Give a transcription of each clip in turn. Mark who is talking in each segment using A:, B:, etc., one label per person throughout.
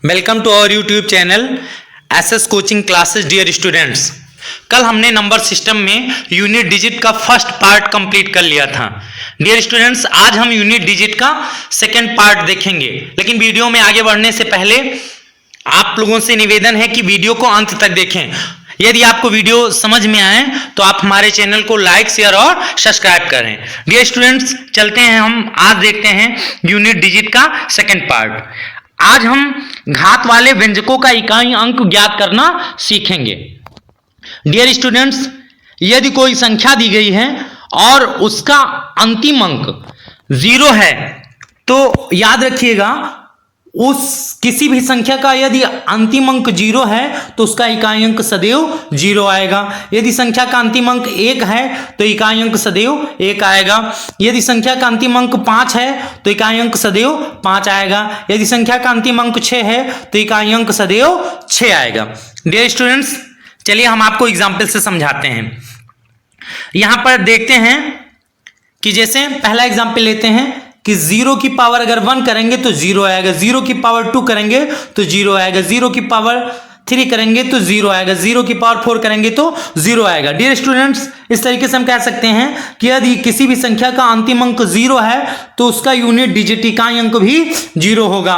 A: Welcome to our YouTube channel SS coaching classes. Dear students, कल हमने number system में unit digit का first part complete कर लिया था। डियर स्टूडेंट्स, आज हम यूनिट डिजिट का सेकंड पार्ट देखेंगे, लेकिन वीडियो में आगे बढ़ने से पहले आप लोगों से निवेदन है कि वीडियो को अंत तक देखें। यदि आपको वीडियो समझ में आए तो आप हमारे चैनल को लाइक, शेयर और सब्सक्राइब करें। डियर स्टूडेंट्स, चलते हैं, हम आज देखते हैं यूनिट डिजिट का सेकंड पार्ट। आज हम घात वाले व्यंजकों का इकाई अंक ज्ञात करना सीखेंगे। डियर स्टूडेंट्स, यदि कोई संख्या दी गई है और उसका अंतिम अंक 0 है तो याद रखिएगा, उस किसी भी संख्या का यदि अंतिम अंक 0 है तो उसका इकाई अंक सदैव 0 आएगा। यदि संख्या का अंतिम अंक 1 है तो इकाई अंक सदैव 1 आएगा। यदि संख्या का अंतिम अंक 5 है तो इकाई अंक सदैव 5 आएगा। यदि संख्या का अंतिम अंक 6 है तो इकाई अंक सदैव 6 आएगा। डियर स्टूडेंट्स, चलिए हम आपको एग्जाम्पल से समझाते हैं। यहां पर देखते हैं कि जैसे पहला एग्जाम्पल लेते हैं कि 0 की पावर अगर 1 करेंगे तो 0 आएगा, 0 की पावर 2 करेंगे तो 0 आएगा, 0 की पावर 3 करेंगे तो 0 आएगा, 0 की पावर 4 करेंगे तो 0 आएगा। डियर स्टूडेंट्स, इस तरीके से हम कह सकते हैं कि यदि किसी भी संख्या का अंतिम अंक 0 है तो उसका यूनिट डिजिट इकाई अंक भी 0 होगा।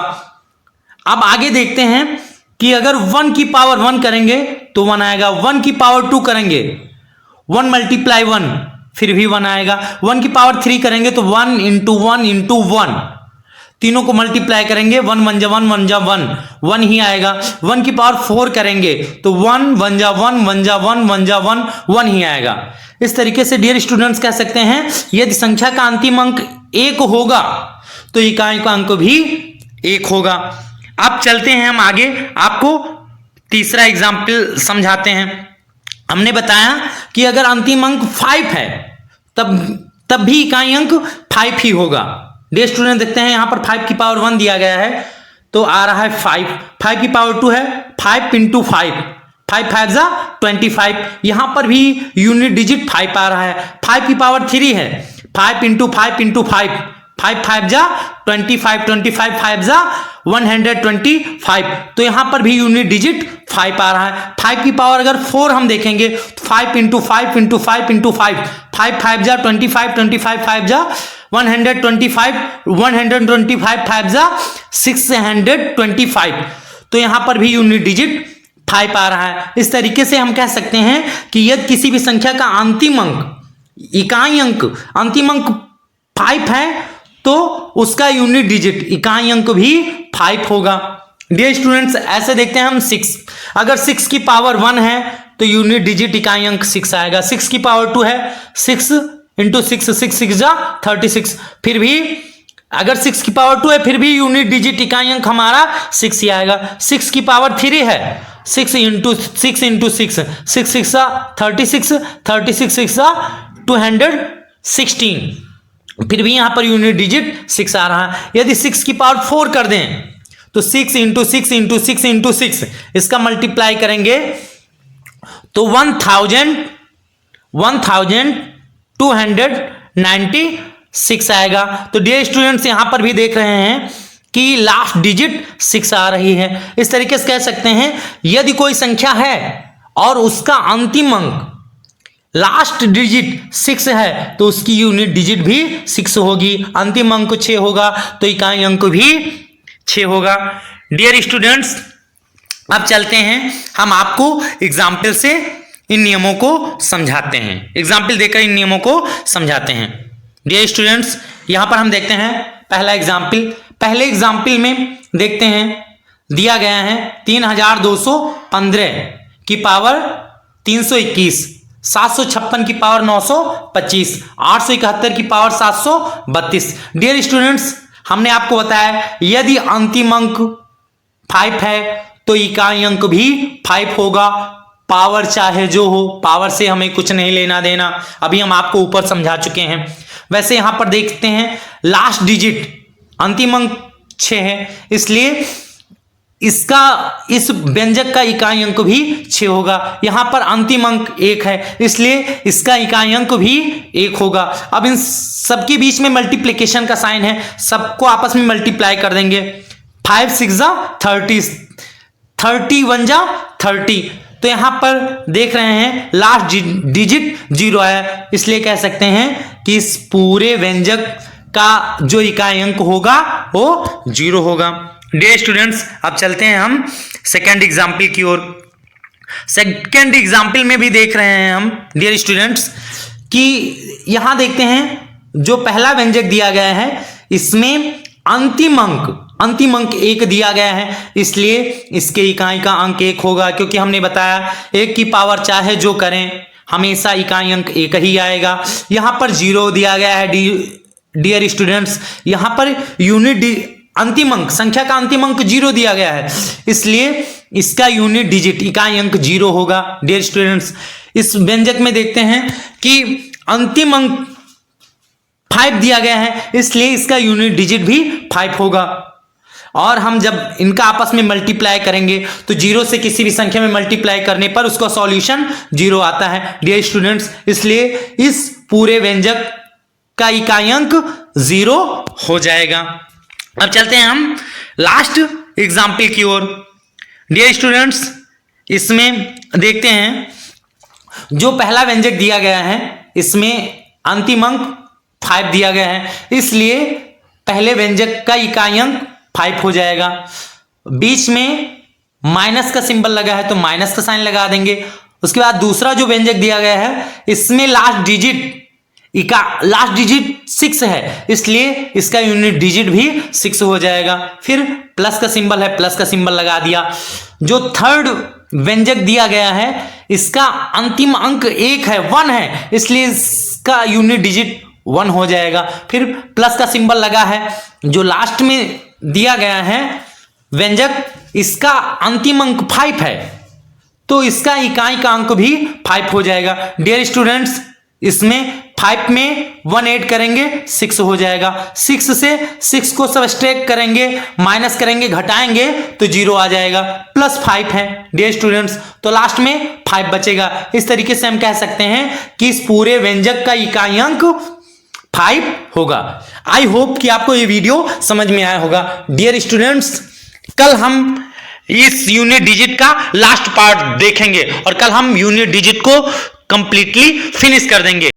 A: अब आगे देखते हैं कि अगर 1 की पावर 1 करेंगे तो 1 आएगा, 1 की पावर 2 करेंगे 1 मल्टीप्लाई 1 फिर भी 1 आएगा, 1 की पावर 3 करेंगे तो 1 इंटू 1 इंटू 1, तीनों को मल्टीप्लाई करेंगे 1 1 जा 1 1 जा 1, 1 ही आएगा। 1 की पावर 4 करेंगे तो 1 1 जा 1 1 जा 1 1 जा 1, 1 ही आएगा। इस तरीके से डियर स्टूडेंट्स कह सकते हैं यदि संख्या का अंतिम अंक 1 होगा तो इकाई का अंक भी 1 होगा। अब चलते हैं हम आगे, आपको तीसरा एग्जाम्पल समझाते हैं। हमने बताया कि अगर अंतिम अंक 5 है तब भी इकाई अंक 5 ही होगा। डियर स्टूडेंट, देखते हैं यहां पर 5 की पावर 1 दिया गया है तो आ रहा है 5, 5 की पावर 2 है 5 इंटू 5, 5 5 जा 25, यहां पर भी यूनिट डिजिट 5 आ रहा है। 5 की पावर 3 है 5 इंटू 5 इंटू 5, 5 5 जा 25, 25 5 जा 125, तो यहां पर भी यूनिट डिजिट 5 आ रहा है। 5 की पावर अगर 4 हम देखेंगे तो 5 इंटू 5 इंटू 5 इंटू 5, 5 5 जा 25, 25 5 जा 125, 125 5 जा 625, तो यहां पर भी यूनिट डिजिट 5 आ रहा है। इस तरीके से हम कह सकते हैं कि यदि किसी भी संख्या का अंतिम अंक इकाई अंक अंतिम अंक 5 है तो उसका यूनिट डिजिट इकाई अंक भी 5 होगा। डियर स्टूडेंट्स, ऐसे देखते हैं हम 6, अगर 6 की पावर 1 है तो यूनिट डिजिट इकाई अंक 6 आएगा। 6 की पावर 2 है 6 इंटू 6, 6 6 जा 36, फिर भी अगर 6 की पावर 2 है फिर भी यूनिट डिजिट इकाई अंक हमारा 6 ही आएगा। 6 की पावर 3 है 6 इंटू 6 इंटू 6, 6 6 जा 36, 36 6 जा 216, फिर भी यहां पर यूनिट डिजिट 6 आ रहा है। यदि 6 की पावर 4 कर दें तो 6 इंटू 6 इंटू 6 इंटू 6, इसका मल्टीप्लाई करेंगे तो 1296 आएगा। तो डियर स्टूडेंट्स, यहां पर भी देख रहे हैं कि लास्ट डिजिट 6 आ रही है। इस तरीके से कह सकते हैं यदि कोई संख्या है और उसका अंतिम अंक लास्ट डिजिट 6 है तो उसकी यूनिट डिजिट भी 6 होगी। अंतिम अंक 6 होगा तो इकाई अंक भी 6 होगा। डियर स्टूडेंट्स, अब चलते हैं, हम आपको एग्जाम्पल से इन नियमों को समझाते हैं, एग्जाम्पल देकर इन नियमों को समझाते हैं। डियर स्टूडेंट्स, यहां पर हम देखते हैं पहला एग्जाम्पल। पहले एग्जाम्पल में देखते हैं दिया गया है 3215 की पावर 321, 756 की पावर 925, 871 की पावर 732। डियर स्टूडेंट्स, हमने आपको बताया यदि अंतिम अंक 5 है तो इकाई अंक भी 5 होगा। पावर चाहे जो हो, पावर से हमें कुछ नहीं लेना देना, अभी हम आपको ऊपर समझा चुके हैं। वैसे यहां पर देखते हैं लास्ट डिजिट अंतिम अंक 6 है, इसलिए इस व्यंजक का इकाई अंक भी 6 होगा। यहां पर अंतिम अंक 1 है इसलिए इसका इकाई अंक भी 1 होगा। अब इन सबके बीच में मल्टीप्लिकेशन का साइन है, सबको आपस में मल्टीप्लाई कर देंगे। 5 6 30, 30 1 30। तो यहां पर देख रहे हैं लास्ट डिजिट 0 है, इसलिए कह सकते हैं कि इस पूरे व्यंजक का जो इकाई अंक होगा वो 0 होगा। डियर स्टूडेंट्स, अब चलते हैं हम सेकेंड एग्जाम्पल की ओर। सेकेंड एग्जाम्पल में भी देख रहे हैं हम डियर स्टूडेंट्स कि यहां देखते हैं जो पहला व्यंजक दिया गया है इसमें अंतिम अंक 1 दिया गया है, इसलिए इसके इकाई का अंक 1 होगा, क्योंकि हमने बताया 1 की पावर चाहे जो करें हमेशा इकाई अंक 1 ही आएगा। यहां पर 0 दिया गया है डियर स्टूडेंट्स, यहां पर यूनिट अंतिम अंक संख्या का अंतिम अंक 0 दिया गया है, इसलिए इसका यूनिट डिजिट इकाई अंक 0 होगा। डियर स्टूडेंट्स, इस व्यंजक में देखते हैं कि अंतिम अंक 5 दिया गया है, इसलिए इसका यूनिट डिजिट भी 5 होगा। और हम जब इनका आपस में मल्टीप्लाई करेंगे तो 0 से किसी भी संख्या में मल्टीप्लाई करने पर उसका सॉल्यूशन 0 आता है डियर स्टूडेंट्स, इसलिए इस पूरे व्यंजक का इकाई अंक 0 हो जाएगा। अब चलते हैं हम लास्ट एग्जाम्पल की ओर। डियर स्टूडेंट्स, इसमें देखते हैं जो पहला व्यंजक दिया गया है इसमें अंतिम अंक 5 दिया गया है, इसलिए पहले व्यंजक का इकाई अंक 5 हो जाएगा। बीच में माइनस का सिंबल लगा है तो माइनस का साइन लगा देंगे। उसके बाद दूसरा जो व्यंजक दिया गया है इसमें लास्ट डिजिट 6 है, इसलिए इसका यूनिट डिजिट भी 6 हो जाएगा। फिर प्लस का सिंबल है, प्लस का सिंबल लगा दिया। जो थर्ड व्यंजक दिया गया है इसका अंतिम अंक 1 है, 1 है, इसलिए इसका यूनिट डिजिट 1 हो जाएगा। फिर प्लस का सिंबल लगा है। जो लास्ट में दिया गया है व्यंजक इसका अंतिम अंक 5 है, तो इसका इकाई का अंक भी 5 हो जाएगा। डियर स्टूडेंट्स, इसमें 5 में 1 ऐड करेंगे 6 हो जाएगा। 6 से 6 को सबट्रैक्ट करेंगे, माइनस करेंगे, घटाएंगे तो 0 आ जाएगा। प्लस 5 है डियर स्टूडेंट्स, तो लास्ट में 5 बचेगा। इस तरीके से हम कह सकते हैं कि इस पूरे व्यंजक का इकाई अंक 5 होगा। आई होप कि आपको ये वीडियो समझ में आया होगा। डियर स्टूडेंट्स, कल हम इस यूनिट डिजिट का लास्ट पार्ट देखेंगे और कल हम यूनिट डिजिट को कंप्लीटली फिनिश कर देंगे।